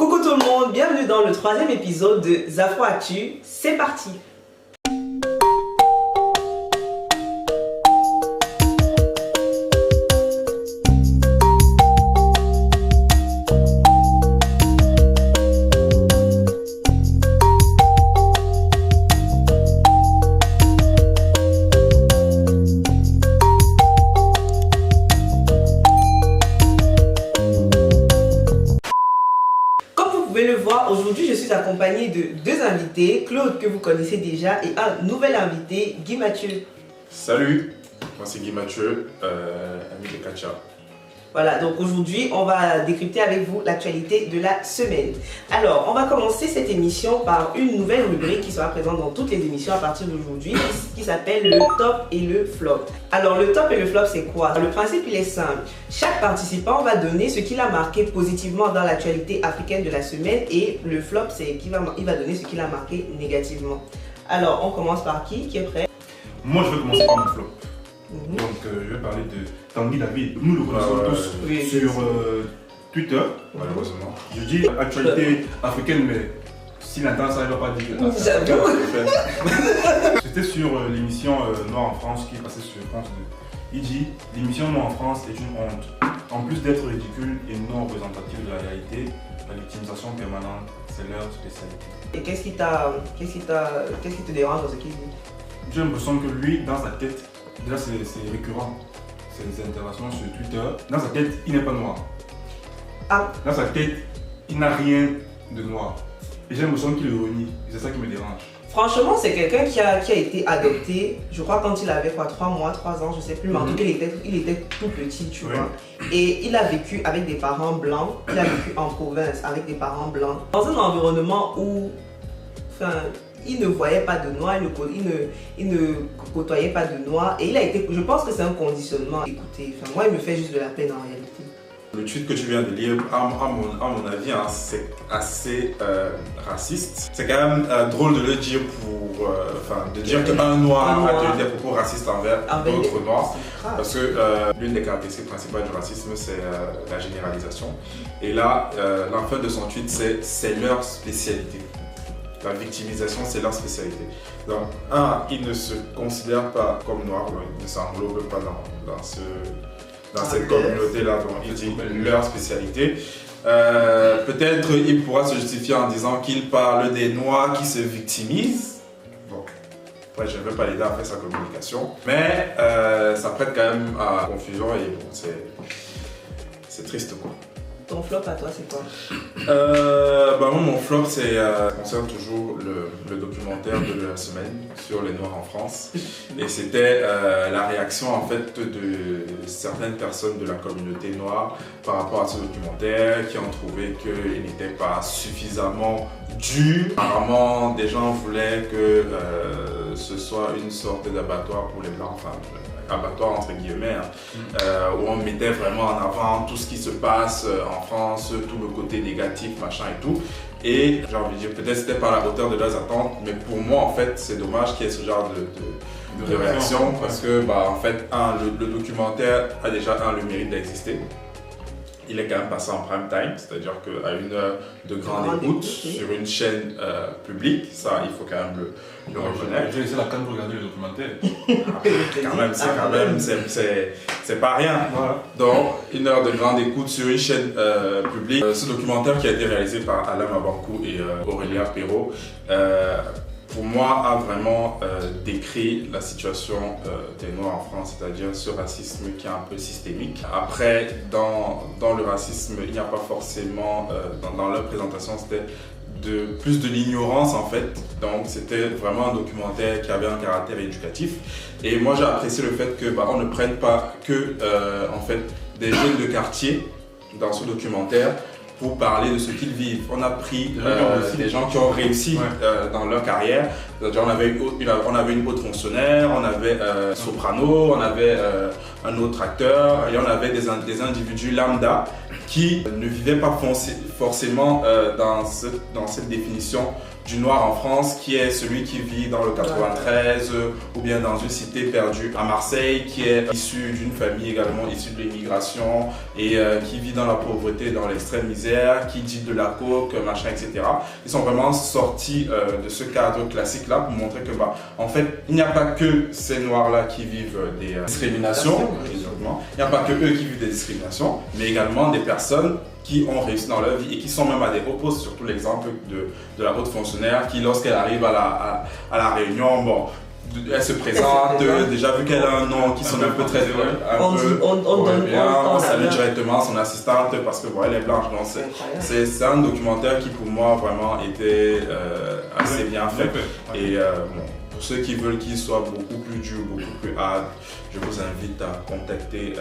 Coucou tout le monde, bienvenue dans le 3e épisode de Zafro Actu, c'est parti! Vous pouvez le voir, aujourd'hui je suis accompagnée de deux invités, Claude que vous connaissez déjà et un nouvel invité, Guy Mathieu. Salut, moi c'est Guy Mathieu, ami de Katia. Voilà, donc aujourd'hui on va décrypter avec vous l'actualité de la semaine. Alors, on va commencer cette émission par une nouvelle rubrique qui sera présente dans toutes les émissions à partir d'aujourd'hui, qui s'appelle le top et le flop. Alors, le top et le flop c'est quoi? Le principe il est simple. Chaque participant va donner ce qu'il a marqué positivement dans l'actualité africaine de la semaine et le flop c'est qu'il va donner ce qu'il a marqué négativement. Alors, on commence par qui? Qui est prêt? Moi je vais commencer par mon flop. Donc je vais parler de Tanguy David. Nous le connaissons tous sur Twitter. Malheureusement. Je dis actualité africaine, mais si l'internet ça ne va pas dire que c'était sur l'émission Noir en France qui est passée sur France 2. Il dit l'émission Noir en France est une honte. En plus d'être ridicule et non représentative de la réalité, la victimisation permanente, c'est leur spécialité. Et qu'est-ce qui te dérange dans ce qu'il dit? J'ai l'impression que lui, dans sa tête, déjà c'est récurrent, ces interventions sur Twitter. Dans sa tête, il n'est pas noir. Ah. Dans sa tête, il n'a rien de noir. Et j'ai l'impression qu'il le renie. C'est ça qui me dérange. Franchement, c'est quelqu'un qui a été adopté, je crois quand il avait quoi, 3 mois, 3 ans, je sais plus, mais en tout cas il était tout petit, tu vois. Et il a vécu avec des parents blancs, il a vécu en province avec des parents blancs, dans un environnement où, il ne voyait pas de noir, il ne côtoyait pas de noir et il a été, je pense que c'est un conditionnement. Écoutez, moi il me fait juste de la peine en réalité. Le tweet que tu viens de lire, à mon avis, hein, c'est assez raciste. C'est quand même drôle de le dire de dire qu'un noir a tenu des propos racistes envers d'autres noirs. Parce que l'une des caractéristiques principales du racisme, c'est la généralisation. Et là, l'enfer de son tweet, c'est leur spécialité. La victimisation, c'est leur spécialité. Donc, ils ne se considèrent pas comme noirs, ils ne s'englobent pas dans cette communauté-là, donc ils disent leur spécialité. Peut-être il pourra se justifier en disant qu'il parle des noirs qui se victimisent. Donc, après, je ne vais pas l'aider à faire sa communication. Mais ça prête quand même à confusion et bon, c'est triste quoi. Ton flop à toi, c'est quoi? Moi, mon flop, concerne toujours le documentaire de la semaine sur les Noirs en France. Et c'était la réaction en fait de certaines personnes de la communauté noire par rapport à ce documentaire qui ont trouvé qu'il n'était pas suffisamment dur. Apparemment, des gens voulaient que ce soit une sorte d'abattoir pour les Blancs, abattoir entre guillemets, où on mettait vraiment en avant tout ce qui se passe en France, tout le côté négatif, machin et tout. Et j'ai envie de dire, peut-être c'était pas à la hauteur de leurs attentes, mais pour moi en fait c'est dommage qu'il y ait ce genre de réaction parce que en fait le documentaire a déjà le mérite d'exister. Il est quand même passé en prime time, c'est-à-dire qu'à une heure de grande écoute sur une chaîne publique, ça il faut quand même le reconnaître. J'ai laissé la canne pour regarder le documentaire. C'est pas rien. Voilà. Donc, une heure de grande écoute sur une chaîne publique. Ce documentaire qui a été réalisé par Alain Mabankou et Aurélia Perrault, pour moi, a vraiment décrit la situation des Noirs en France, c'est-à-dire ce racisme qui est un peu systémique. Après, dans le racisme, il n'y a pas forcément, dans leur présentation, c'était plus de l'ignorance en fait. Donc c'était vraiment un documentaire qui avait un caractère éducatif. Et moi j'ai apprécié le fait que on ne prenne pas que en fait des jeunes de quartier dans ce documentaire pour parler de ce qu'ils vivent. On a pris des gens qui ont réussi dans leur carrière. On avait une haute fonctionnaire, on avait soprano, on avait un autre acteur, et on avait des individus lambda qui ne vivaient pas forcément dans cette définition du noir en France, qui est celui qui vit dans le 93 ou bien dans une cité perdue à Marseille, qui est issu d'une famille également issue de l'immigration et qui vit dans la pauvreté, dans l'extrême misère, qui dit de la coke, machin, etc. Ils sont vraiment sortis de ce cadre classique-là pour montrer que, en fait, il n'y a pas que ces noirs-là qui vivent des discriminations, il n'y a pas que eux qui vivent des discriminations, mais également des personnes qui ont réussi dans leur vie et qui sont même à des opposés, surtout l'exemple de la haute fonctionnaire qui, lorsqu'elle arrive à la réunion, elle se présente, déjà vu qu'elle a un nom qui sonne un peu très on salue directement son assistante parce que elle est blanche. Donc c'est un documentaire qui pour moi vraiment était assez bien fait. Et pour ceux qui veulent qu'il soit beaucoup plus dur, beaucoup plus hard, je vous invite à contacter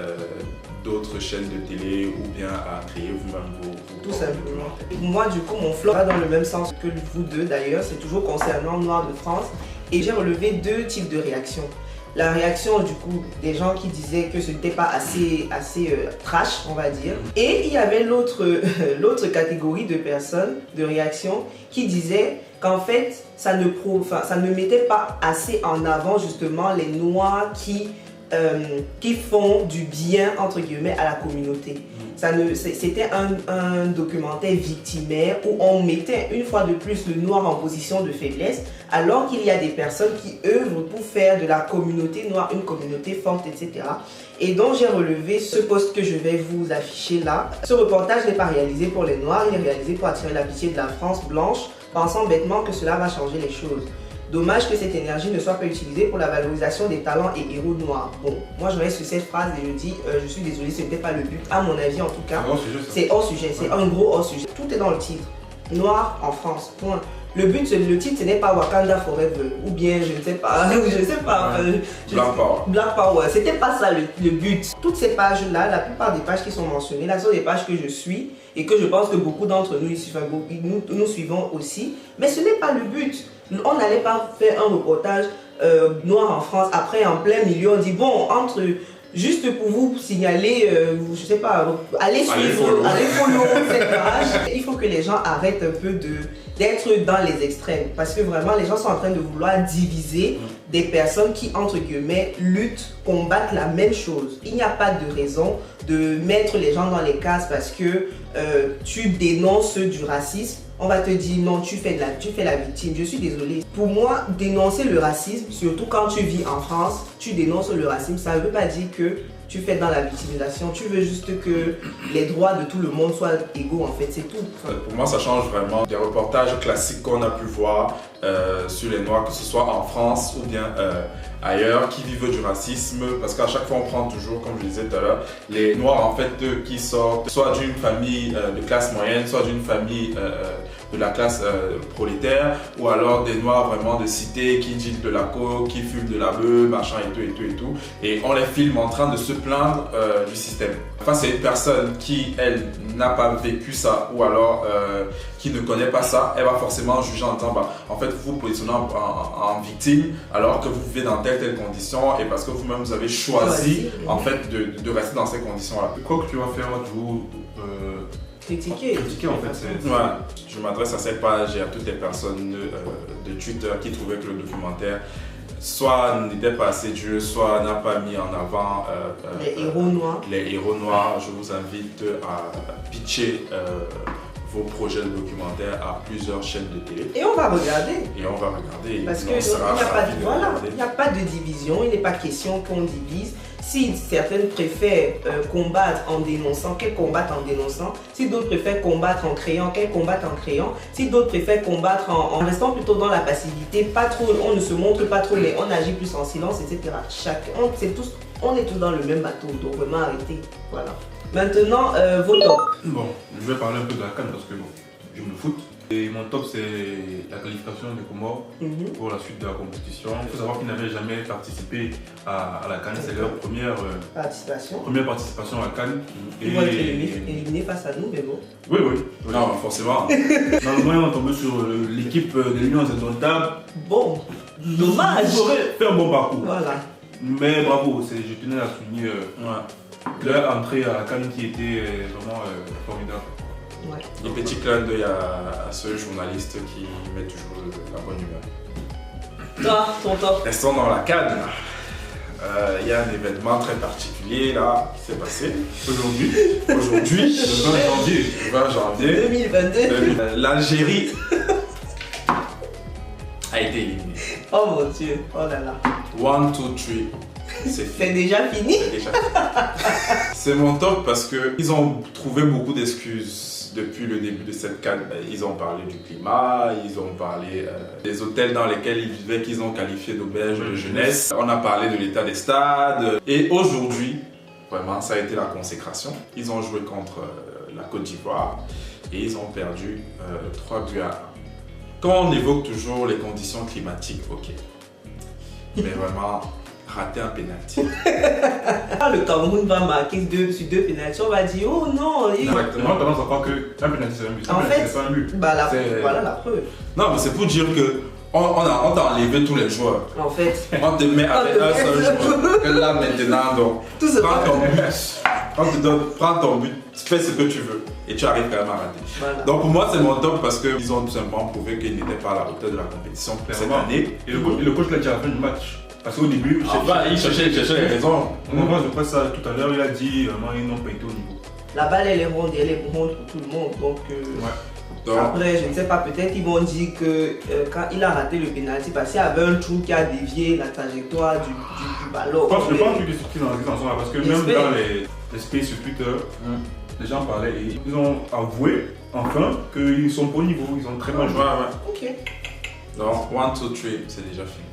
d'autres chaînes de télé ou bien à créer vous-même vos tout simplement. Moi du coup mon flop va dans le même sens que vous deux d'ailleurs, c'est toujours concernant Noirs de France et j'ai relevé deux types de réactions. La réaction du coup des gens qui disaient que ce n'était pas assez trash on va dire, et il y avait l'autre catégorie de personnes, de réactions qui disaient qu'en fait ça ne mettait pas assez en avant justement les Noirs qui font du bien entre guillemets à la communauté. C'était un documentaire victimaire où on mettait une fois de plus le noir en position de faiblesse alors qu'il y a des personnes qui œuvrent pour faire de la communauté noire une communauté forte, etc. Et donc j'ai relevé ce post que je vais vous afficher là. Ce reportage n'est pas réalisé pour les noirs, il est réalisé pour attirer la pitié de la France blanche, pensant bêtement que cela va changer les choses. Dommage que cette énergie ne soit pas utilisée pour la valorisation des talents et héros noirs. Bon, moi je reste sur cette phrase et je dis, je suis désolé, ce n'était pas le but, à mon avis en tout cas. C'est hors sujet, c'est un gros hors sujet. Tout est dans le titre. Noir en France, point. Le titre ce n'est pas Wakanda Forever ou bien je ne sais pas, Black Power. C'était pas ça le but. Toutes ces pages là, la plupart des pages qui sont mentionnées, là sont des pages que je suis et que je pense que beaucoup d'entre nous ici, nous suivons aussi. Mais ce n'est pas le but. On n'allait pas faire un reportage noir en France. Après, en plein milieu, on dit bon, juste pour vous signaler, je sais pas, allez suivre, allez follow cette page. Il faut que les gens arrêtent un peu d'être dans les extrêmes. Parce que vraiment, les gens sont en train de vouloir diviser des personnes qui, entre guillemets, luttent, combattent la même chose. Il n'y a pas de raison de mettre les gens dans les cases parce que tu dénonces du racisme. On va te dire non, tu fais la victime. Je suis désolée. Pour moi, dénoncer le racisme, surtout quand tu vis en France, tu dénonces le racisme, ça ne veut pas dire que tu fais dans la victimisation. Tu veux juste que les droits de tout le monde soient égaux, en fait, c'est tout. Pour moi, ça change vraiment des reportages classiques qu'on a pu voir sur les Noirs, que ce soit en France ou bien ailleurs, qui vivent du racisme, parce qu'à chaque fois on prend toujours, comme je disais tout à l'heure, les Noirs en fait qui sortent soit d'une famille de classe moyenne, soit d'une famille de la classe prolétaire, ou alors des Noirs vraiment de cité qui disent de la coke, qui fument de la beuh, machin et tout, et on les filme en train de se plaindre du système. Face à une personne qui, elle, n'a pas vécu ça, ou alors qui ne connaît pas ça, elle va forcément juger en disant, en fait, vous vous positionnez en victime, alors que vous vivez dans telle condition, et parce que vous-même vous avez choisi, en fait, de rester dans ces conditions-là. Quoi que tu vas faire, toujours critiquer en fait. Je m'adresse à cette page et à toutes les personnes de Twitter qui trouvaient que le documentaire soit n'était pas assez dur, soit n'a pas mis en avant les héros noirs. Les héros noirs. Je vous invite à pitcher vos projets de documentaire à plusieurs chaînes de télé. Et on va regarder. Parce qu'il n'y a pas de division, il n'est pas question qu'on divise. Si certaines préfèrent combattre en dénonçant, qu'elles combattent en dénonçant. Si d'autres préfèrent combattre en créant, qu'elles combattent en créant. Si d'autres préfèrent combattre en restant plutôt dans la passivité, pas trop, on ne se montre pas trop, mais on agit plus en silence, etc. On est tous dans le même bateau, donc vraiment arrêtez. Voilà. Maintenant, vos tops. Bon, je vais parler un peu de la CAN parce que bon, je me foute. Et mon top, c'est la qualification des Comores pour la suite de la compétition. Il faut savoir qu'ils n'avaient jamais participé à la CAN. C'est leur première participation à la CAN. Ils vont être éliminés face à nous, mais bon. Oui. Non, forcément. Normalement, on tombé sur l'équipe de l'Union indomptable. Bon, dommage. Ils auraient fait un bon parcours. Voilà. Mais bravo, je tenais à souligner Leur entrée à la CAN qui était vraiment formidable. Ouais. Des petits clins d'œil à ce journaliste qui met toujours la bonne humeur. Toi, ton top. Restons dans la CAN. Il y a un événement très particulier là qui s'est passé aujourd'hui, Le 20 janvier. le 20 janvier. 2022. L'Algérie a été éliminée. Oh mon Dieu, oh là là. 1, 2, 3, c'est C'est fini. déjà fini. C'est déjà fini. C'est mon top parce qu'ils ont trouvé beaucoup d'excuses depuis le début de cette CAN. Ils ont parlé du climat, ils ont parlé des hôtels dans lesquels ils vivaient qu'ils ont qualifié d'auberges de jeunesse. On a parlé de l'état des stades. Et aujourd'hui, vraiment, ça a été la consécration. Ils ont joué contre la Côte d'Ivoire et ils ont perdu 3 buts à 1. Quand on évoque toujours les conditions climatiques, ok. Mais vraiment, rater un pénalty. Quand le Cameroun va marquer sur deux pénaltys, on va dire oh non. Exactement, tendance à croire qu'un penalty c'est un but. En fait, c'est pas un but. Bah, C'est- voilà la preuve. Non, mais c'est pour dire que on t'a enlevé tous les joueurs. En fait, On te met avec On te un met seul un seul joueur. Que là maintenant, donc, tout se prends passe. ton but. On te donne, prends ton but, fais ce que tu veux. Et tu arrives quand même à rater. Voilà. Donc pour moi, c'est mon top parce qu'ils ont tout simplement prouvé qu'ils n'étaient pas à la hauteur de la compétition pour cette Clairement. année. Et le coach l'a dit à la fin du match. Parce qu'au début, Il cherchait les raisons. Moi, je crois ça tout à l'heure, il a dit vraiment ils n'ont pas été au niveau. La balle elle est ronde et elle est ronde pour tout le monde. Donc, Donc, après, je ne sais pas, peut-être ils vont dire que quand il a raté le pénalty, parce qu'il y avait un trou qui a dévié la trajectoire du ballon. Je pense que qu'ils en sont là parce que même J'espère. dans les spaces sur Twitter, les gens parlaient et ils ont avoué enfin qu'ils sont pas au niveau, ils ont très mal ouais, joué. ouais. Ok. Donc 1, 2, 3, c'est déjà fini.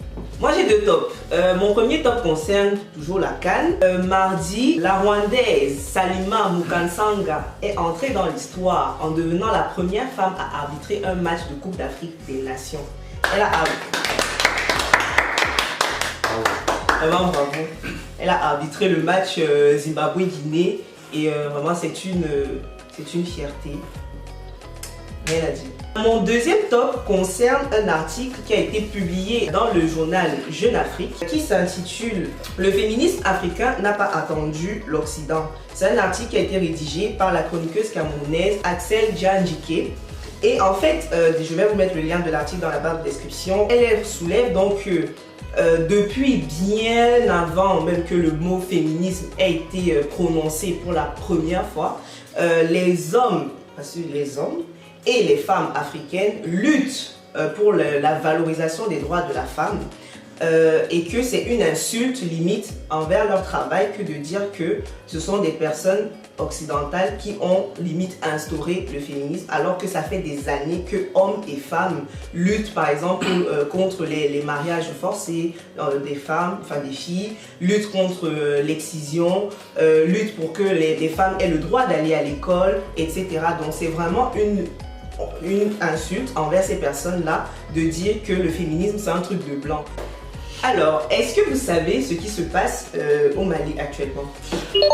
Moi j'ai deux tops. Mon premier top concerne toujours la CAN. Mardi, la Rwandaise Salima Mukansanga est entrée dans l'histoire en devenant la première femme à arbitrer un match de Coupe d'Afrique des Nations. Elle a Vraiment bravo. Elle a arbitré le match Zimbabwe-Guinée et vraiment c'est une fierté. Rien à dire. Mon deuxième top concerne un article qui a été publié dans le journal Jeune Afrique qui s'intitule « Le féminisme africain n'a pas attendu l'Occident ». C'est un article qui a été rédigé par la chroniqueuse camerounaise Axel Djandjike. Et en fait, je vais vous mettre le lien de l'article dans la barre de description. Elle soulève donc que depuis bien avant même que le mot féminisme ait été prononcé pour la première fois, les hommes, parce que les hommes et les femmes africaines luttent pour la valorisation des droits de la femme et que c'est une insulte limite envers leur travail que de dire que ce sont des personnes occidentales qui ont limite instauré le féminisme alors que ça fait des années que hommes et femmes luttent par exemple contre les mariages forcés des femmes, enfin des filles, luttent contre l'excision, luttent pour que les femmes aient le droit d'aller à l'école, etc. Donc c'est vraiment une insulte envers ces personnes-là de dire que le féminisme c'est un truc de blanc. Alors, est-ce que vous savez ce qui se passe au Mali actuellement?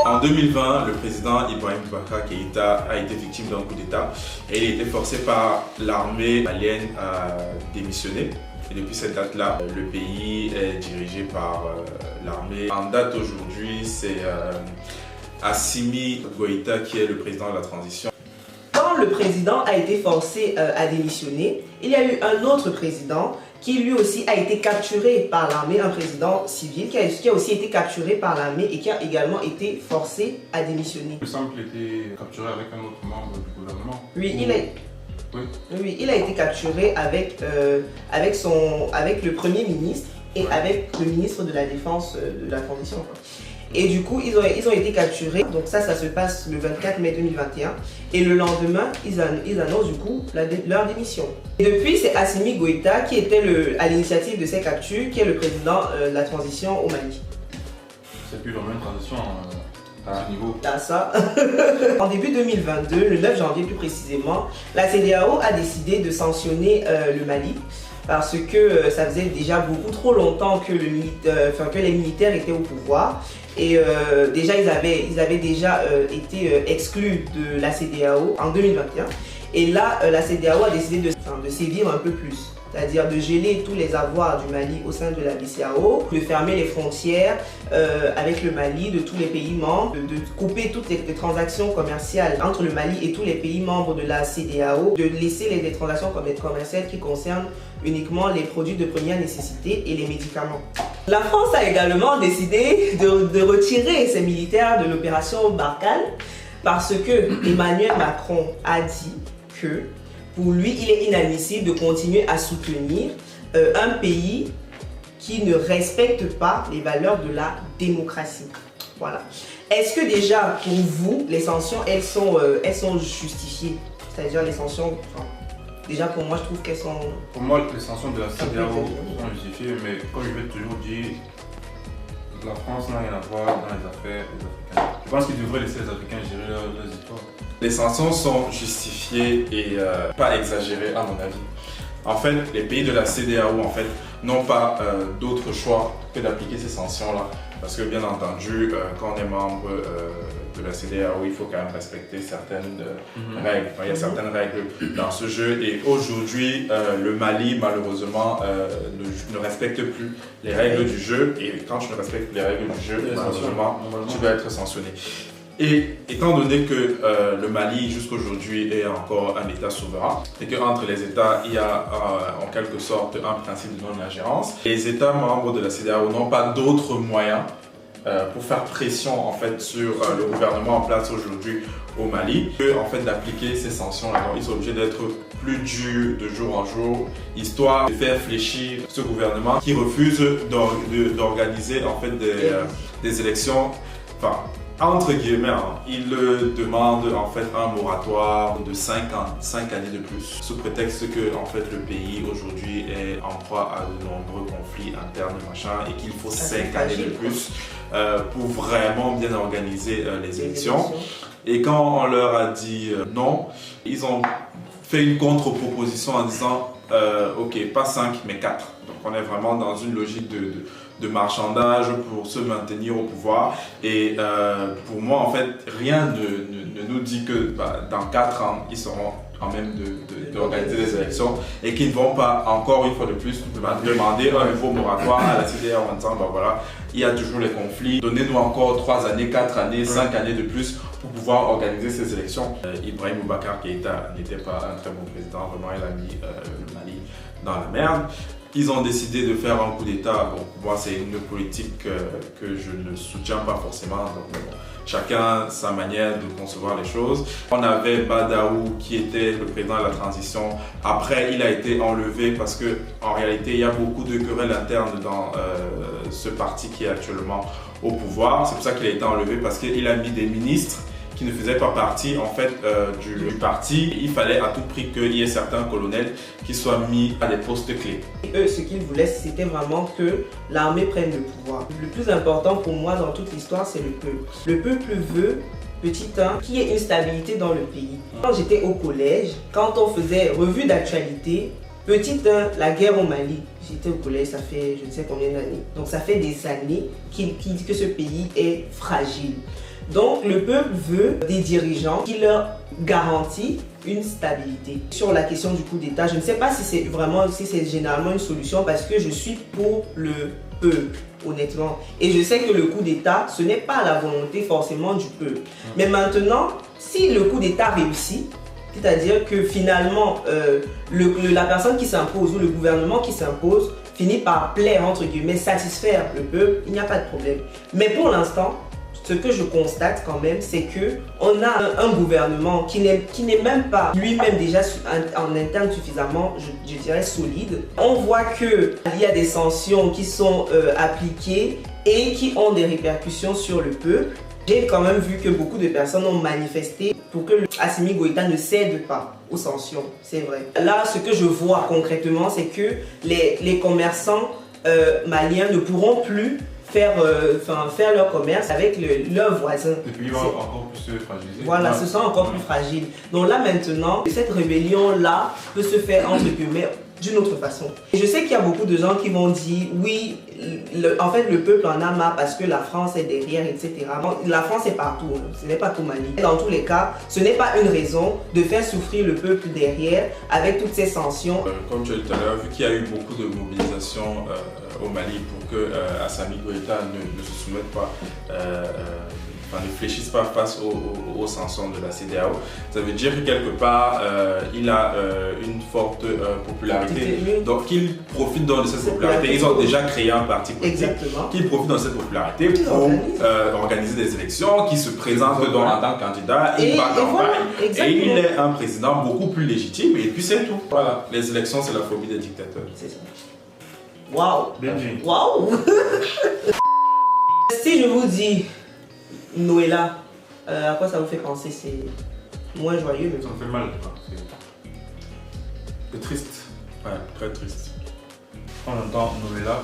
En 2020, le président Ibrahim Boubacar Keïta a été victime d'un coup d'État et il a été forcé par l'armée malienne à démissionner. Et depuis cette date-là, le pays est dirigé par l'armée. En date aujourd'hui, c'est Assimi Goïta qui est le président de la transition. Quand le président a été forcé à démissionner, il y a eu un autre président qui lui aussi a été capturé par l'armée, un président civil qui a aussi été capturé par l'armée et qui a également été forcé à démissionner. Il me semble qu'il était capturé avec un autre membre du gouvernement. Oui, Oui. il a été capturé avec le Premier ministre et avec le ministre de la Défense de la Transition. Quoi. Et du coup, ils ont été capturés. Donc ça se passe le 24 mai 2021. Et le lendemain, ils annoncent du coup leur démission. Et depuis, c'est Assimi Goïta qui était à l'initiative de ces captures, qui est le président de la transition au Mali. C'est plus la même transition à ce niveau. Là, ça. En début 2022, le 9 janvier plus précisément, la CEDEAO a décidé de sanctionner le Mali parce que ça faisait déjà beaucoup trop longtemps que les militaires étaient au pouvoir. Et déjà, ils avaient déjà été exclus de la CEDEAO en 2021. Et là, la CEDEAO a décidé de sévir un peu plus. C'est-à-dire de geler tous les avoirs du Mali au sein de la BCEAO, de fermer les frontières avec le Mali de tous les pays membres, de couper toutes les transactions commerciales entre le Mali et tous les pays membres de la CEDEAO, de laisser les transactions commerciales qui concernent uniquement les produits de première nécessité et les médicaments. La France a également décidé de retirer ses militaires de l'opération Barkhane parce que Emmanuel Macron a dit que pour lui, il est inadmissible de continuer à soutenir un pays qui ne respecte pas les valeurs de la démocratie. Voilà. Est-ce que déjà, pour vous, les sanctions, elles sont justifiées? C'est-à-dire les sanctions, déjà pour moi, je trouve qu'elles sont... Pour moi, les sanctions de la CEDEAO sont justifiées, mais comme je vais toujours dire, la France n'a rien à voir dans les affaires des Africains. Je pense qu'ils devraient laisser les Africains gérer leurs histoires. Les sanctions sont justifiées et pas exagérées à mon avis. En fait, les pays de la CEDEAO n'ont pas d'autre choix que d'appliquer ces sanctions-là. Parce que bien entendu, quand on est membre de la CEDEAO, il faut quand même respecter certaines règles. Il y a certaines règles dans ce jeu et aujourd'hui, le Mali malheureusement ne respecte plus les règles du jeu et quand tu ne respectes plus les règles du jeu, malheureusement, tu dois être sanctionné. Et étant donné que le Mali jusqu'aujourd'hui est encore un État souverain et qu'entre les États il y a en quelque sorte un principe de non-ingérence, les États membres de la CEDEAO n'ont pas d'autres moyens pour faire pression sur le gouvernement en place aujourd'hui au Mali que d'appliquer ces sanctions-là. Donc ils sont obligés d'être plus durs de jour en jour, histoire de faire fléchir ce gouvernement qui refuse d'organiser des élections. Entre guillemets, il demande un moratoire de 5 années de plus, sous prétexte que le pays aujourd'hui est en proie à de nombreux conflits internes et qu'il faut 5 années de plus pour vraiment bien organiser les élections. Et quand on leur a dit non, ils ont fait une contre-proposition en disant ok, pas 5 mais 4. Donc on est vraiment dans une logique de marchandage pour se maintenir au pouvoir et pour moi rien ne nous dit que dans 4 ans ils seront en même d'organiser des élections et qu'ils ne vont pas encore une fois de plus demander un nouveau moratoire à la CEDEAO en disant voilà, il y a toujours les conflits, donnez-nous encore 3 années, 4 années, 5 années de plus pour pouvoir organiser ces élections. Ibrahim Boubacar Keïta n'était pas un très bon président, vraiment il a mis le Mali dans la merde. Ils ont décidé de faire un coup d'État. Bon, pour moi, c'est une politique que je ne soutiens pas forcément. Donc, chacun sa manière de concevoir les choses. On avait Badaou qui était le président de la transition. Après, il a été enlevé parce que, en réalité, il y a beaucoup de querelles internes dans ce parti qui est actuellement au pouvoir. C'est pour ça qu'il a été enlevé parce qu'il a mis des ministres qui ne faisaient pas partie du parti. Il fallait à tout prix qu'il y ait certains colonels qui soient mis à des postes clés. Et eux, ce qu'ils voulaient, c'était vraiment que l'armée prenne le pouvoir. Le plus important pour moi dans toute l'histoire, c'est le peuple. Le peuple veut, petit 1, qu'il y ait une stabilité dans le pays. Quand j'étais au collège, quand on faisait revue d'actualité, petit 1, la guerre au Mali. J'étais au collège, ça fait je ne sais combien d'années. Donc ça fait des années que ce pays est fragile. Donc le peuple veut des dirigeants qui leur garantissent une stabilité. Sur la question du coup d'État, je ne sais pas si c'est généralement une solution parce que je suis pour le peuple, honnêtement. Et je sais que le coup d'État, ce n'est pas la volonté forcément du peuple. Mais maintenant, si le coup d'État réussit, c'est-à-dire que finalement la personne qui s'impose ou le gouvernement qui s'impose finit par plaire, entre guillemets, satisfaire le peuple, il n'y a pas de problème. Mais pour l'instant, ce que je constate quand même, c'est qu'on a un gouvernement qui n'est même pas lui-même déjà en interne suffisamment, je dirais, solide. On voit qu'il y a des sanctions qui sont appliquées et qui ont des répercussions sur le peuple. J'ai quand même vu que beaucoup de personnes ont manifesté pour que Assimi Goïta ne cède pas aux sanctions, c'est vrai. Là, ce que je vois concrètement, c'est que les commerçants maliens ne pourront plus faire leur commerce avec leurs voisins. Les pays vont encore plus se fragiliser. Voilà, ce sont encore plus fragiles. Donc là maintenant, cette rébellion-là peut se faire entre guillemets d'une autre façon. Et je sais qu'il y a beaucoup de gens qui vont dire oui, en fait le peuple en a marre parce que la France est derrière, etc. Bon, la France est partout, ce n'est pas qu'au Mali. Dans tous les cas, ce n'est pas une raison de faire souffrir le peuple derrière avec toutes ces sanctions. Comme tu as dit tout à l'heure, vu qu'il y a eu beaucoup de mobilisation au Mali pour que Assimi Goïta ne se soumette pas, ne fléchisse pas face aux sanctions de la CEDEAO, ça veut dire que quelque part il a une forte popularité, donc qu'il profite de cette popularité. Ils ont déjà créé un parti politique qui profite de cette popularité pour organiser des élections, qui se présente en tant que candidat, il bat campagne et il est un président beaucoup plus légitime et puis c'est tout. Voilà, les élections c'est la phobie des dictateurs. C'est ça. Waouh! Benji. Waouh! Si je vous dis Noëlla, à quoi ça vous fait penser? C'est moins joyeux, mais Ça me fait mal. C'est triste. Ouais, très triste. Quand on entend Noëlla,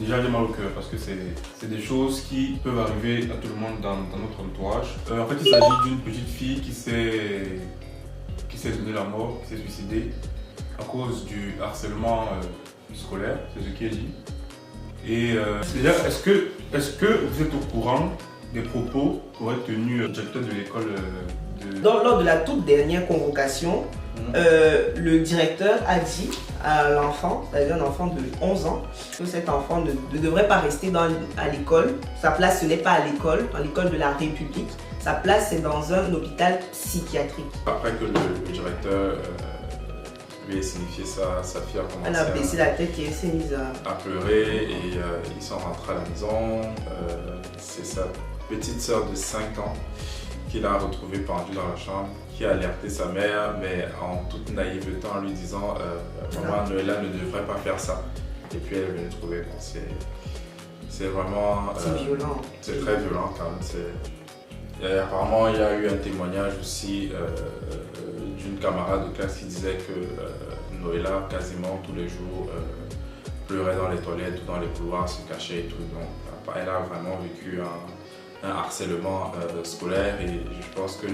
déjà j'ai mal au cœur parce que c'est des choses qui peuvent arriver à tout le monde dans notre entourage. En fait, il s'agit d'une petite fille qui s'est donnée la mort, qui s'est suicidée à cause du harcèlement scolaire, c'est ce qui est dit. Et déjà, est-ce que vous êtes au courant des propos qu'aurait tenu le directeur de l'école Lors de la toute dernière convocation, le directeur a dit à l'enfant, c'est-à-dire un enfant de 11 ans, que cet enfant ne devrait pas rester à l'école. Sa place, ce n'est pas à l'école, dans l'école de la République. Sa place, c'est dans un hôpital psychiatrique. Après que le directeur lui ait signifié ça, sa fille a commencé Elle a baissé la tête et elle s'est mise à pleurer et ils sont rentrés à la maison. C'est sa petite sœur de 5 ans qu'il a retrouvée pendue dans la chambre, qui a alerté sa mère, mais en toute naïveté en lui disant maman, Noëlla ne devrait pas faire ça. Et puis elle est venue trouver. Bon, c'est vraiment... c'est violent. C'est très violent quand même. Et apparemment, il y a eu un témoignage aussi d'une camarade de classe qui disait que Noëlla, quasiment tous les jours, pleurait dans les toilettes ou dans les couloirs, se cachait et tout. Donc, elle a vraiment vécu un harcèlement scolaire et je pense que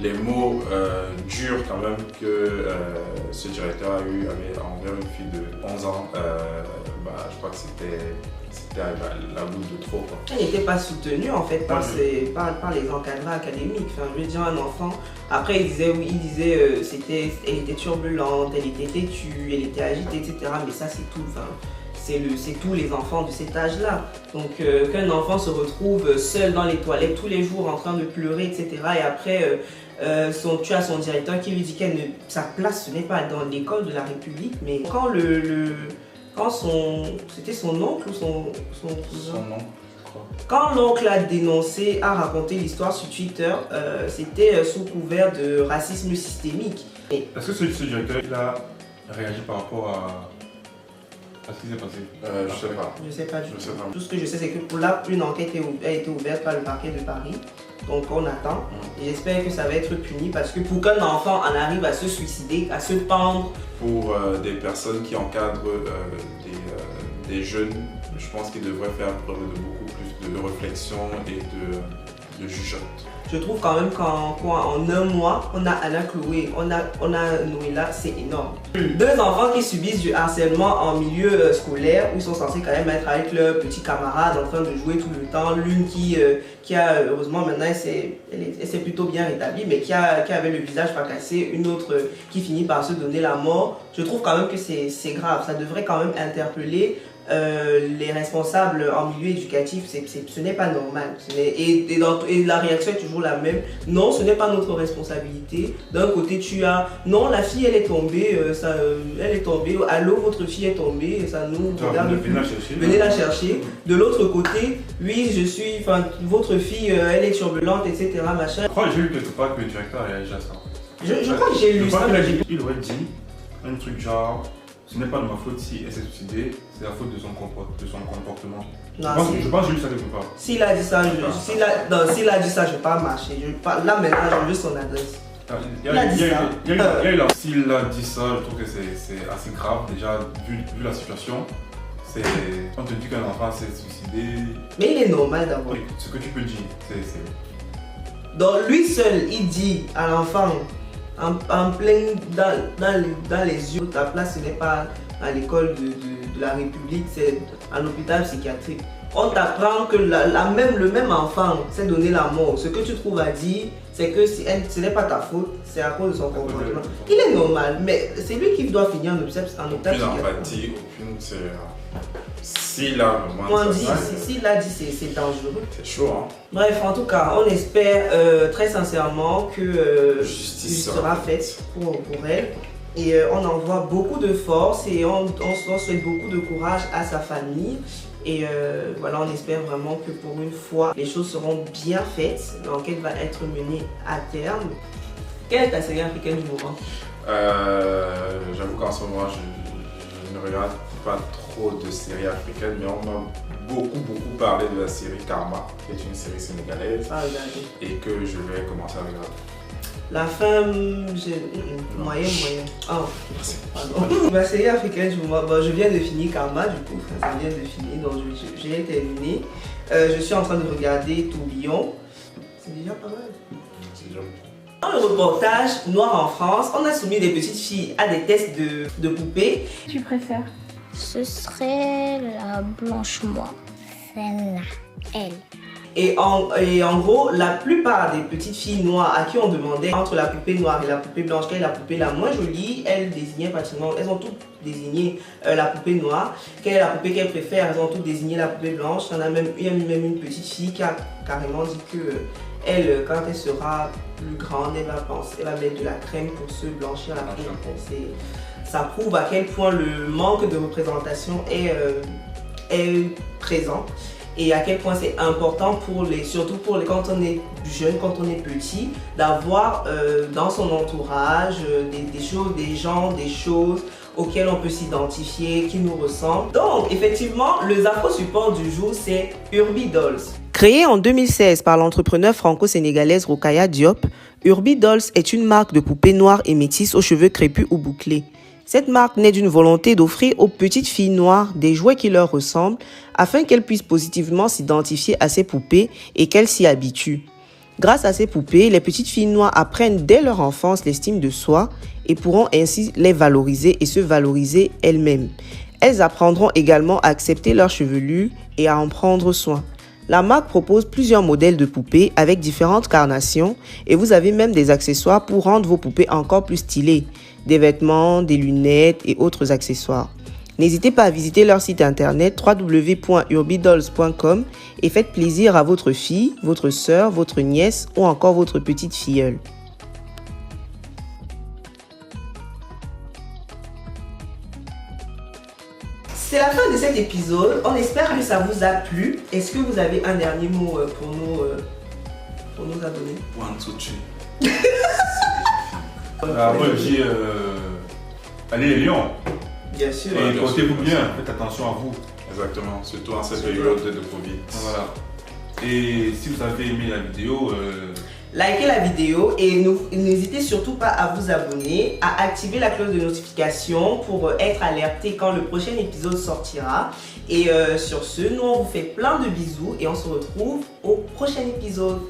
les mots durs quand même que ce directeur a eu envers une fille de 11 ans, je crois que c'était la goutte de trop. Quoi. Elle n'était pas soutenue en fait par les encadrants académiques. Enfin, je veux dire, un enfant, après il disait elle était turbulente, elle était têtue, elle était agitée, etc. Mais ça c'est tout. Enfin, c'est tous les enfants de cet âge-là. Donc qu'un enfant se retrouve seul dans les toilettes tous les jours en train de pleurer, etc. Et après, tu as son directeur qui lui dit que sa place ce n'est pas dans l'école de la République. Mais quand c'était son oncle ou son cousin? Son oncle, je crois. Quand l'oncle a dénoncé, a raconté l'histoire sur Twitter, c'était sous couvert de racisme systémique. Est-ce que ce directeur il a réagi par rapport à ce qui s'est passé? Je sais pas. Je sais pas du tout. Tout ce que je sais, c'est que pour là, une enquête a été ouverte par le parquet de Paris. Donc on attend. Et j'espère que ça va être puni parce que pour qu'un enfant en arrive à se suicider, à se pendre. Pour des personnes qui encadrent des jeunes, je pense qu'ils devraient faire preuve de beaucoup plus de réflexion et de jugeote. Je trouve quand même qu'en un mois, on a Anna Chloé, on a Noëlla, c'est énorme. 2 enfants qui subissent du harcèlement en milieu scolaire, où ils sont censés quand même être avec leurs petits camarades en train de jouer tout le temps. L'une qui a, heureusement maintenant, elle s'est plutôt bien rétablie, mais qui avait le visage fracassé. Une autre qui finit par se donner la mort. Je trouve quand même que c'est grave. Ça devrait quand même interpeller les responsables en milieu éducatif. Ce n'est pas normal. Et la réaction est toujours la même. Non, ce n'est pas notre responsabilité. D'un côté, tu as non, la fille elle est tombée, elle est tombée. Allô, votre fille est tombée, ça nous regarde. Venez la chercher. De l'autre côté, oui, votre fille, elle est turbulente, etc. Machin. Je crois que j'ai lu quelque part que le directeur a réagi à ça. Je crois que j'ai lu ça. Il aurait dit un truc genre. Ce n'est pas de ma faute si elle s'est suicidée, c'est la faute de son comportement. Non, je pense que j'ai lu ça quelque part. S'il a dit ça, s'il a dit ça, je ne vais pas marcher. Là maintenant, j'ai vu son adresse. Il a dit ça. S'il a dit ça, je trouve que c'est assez grave déjà vu la situation. On te dit qu'un enfant s'est suicidé. Mais il est normal d'abord. Oui, ce que tu peux dire, Donc lui seul, il dit à l'enfant en plein dans les yeux. Ta place, ce n'est pas à l'école de la République, c'est un hôpital psychiatrique. On t'apprend que le même enfant s'est donné la mort. Ce que tu trouves à dire, c'est que ce n'est pas ta faute, c'est à cause de son comportement. Il est normal, mais c'est lui qui doit finir en hôpital psychiatrique. Aucune empathie, aucune... S'il a dit, c'est dangereux. C'est chaud, hein. Bref, en tout cas, on espère très sincèrement que justice sera faite pour elle. Et on envoie beaucoup de force et on souhaite beaucoup de courage à sa famille. Et voilà, on espère vraiment que pour une fois, les choses seront bien faites. L'enquête va être menée à terme. Quelle est ta série africaine du moment? J'avoue qu'en ce moment, je ne regarde pas trop de séries africaines, mais on m'a beaucoup parlé de la série Karma, qui est une série sénégalaise, et que je vais commencer à regarder. La fin, moyen. Oh, pardon. Ma série africaine, je viens de finir Karma, du coup, ça vient de finir, donc j'ai terminé. Je suis en train de regarder Tourbillon. C'est déjà pas mal. C'est déjà. Dans le reportage Noir en France, on a soumis des petites filles à des tests de poupées. Tu préfères? Ce serait la blanche moi. Celle-là, elle. Et en gros, la plupart des petites filles noires à qui on demandait entre la poupée noire et la poupée blanche, quelle est la poupée la moins jolie, elles désignaient pratiquement, elles ont toutes désigné la poupée noire. Quelle est la poupée qu'elles préfèrent, elles ont toutes désigné la poupée blanche. Il y a même une petite fille qui a carrément dit que elle, quand elle sera plus grande, elle va mettre de la crème pour se blanchir la peau. Ça prouve à quel point le manque de représentation est présent. Et à quel point c'est important surtout quand on est jeune, quand on est petit, d'avoir dans son entourage des gens, des choses auxquelles on peut s'identifier, qui nous ressemblent. Donc effectivement, le Afro-support du jour, c'est Urbi Dolls. Créé en 2016 par l'entrepreneur franco-sénégalaise Rokhaya Diop, Urbi Dolls est une marque de poupées noires et métisses aux cheveux crépus ou bouclés. Cette marque naît d'une volonté d'offrir aux petites filles noires des jouets qui leur ressemblent afin qu'elles puissent positivement s'identifier à ces poupées et qu'elles s'y habituent. Grâce à ces poupées, les petites filles noires apprennent dès leur enfance l'estime de soi et pourront ainsi les valoriser et se valoriser elles-mêmes. Elles apprendront également à accepter leur chevelure et à en prendre soin. La marque propose plusieurs modèles de poupées avec différentes carnations et vous avez même des accessoires pour rendre vos poupées encore plus stylées. Des vêtements, des lunettes et autres accessoires. N'hésitez pas à visiter leur site internet www.urbidolls.com et faites plaisir à votre fille, votre sœur, votre nièce ou encore votre petite filleule. C'est la fin de cet épisode. On espère que ça vous a plu. Est-ce que vous avez un dernier mot pour nos abonnés? One, two, three. Moi je dis allez les lions. Bien sûr. Et portez-vous bien, faites attention à vous. Exactement, surtout en cette période de Covid. Voilà. Et si vous avez aimé la vidéo, likez la vidéo et n'hésitez surtout pas à vous abonner, à activer la cloche de notification pour être alerté quand le prochain épisode sortira. Et sur ce, nous on vous fait plein de bisous et on se retrouve au prochain épisode.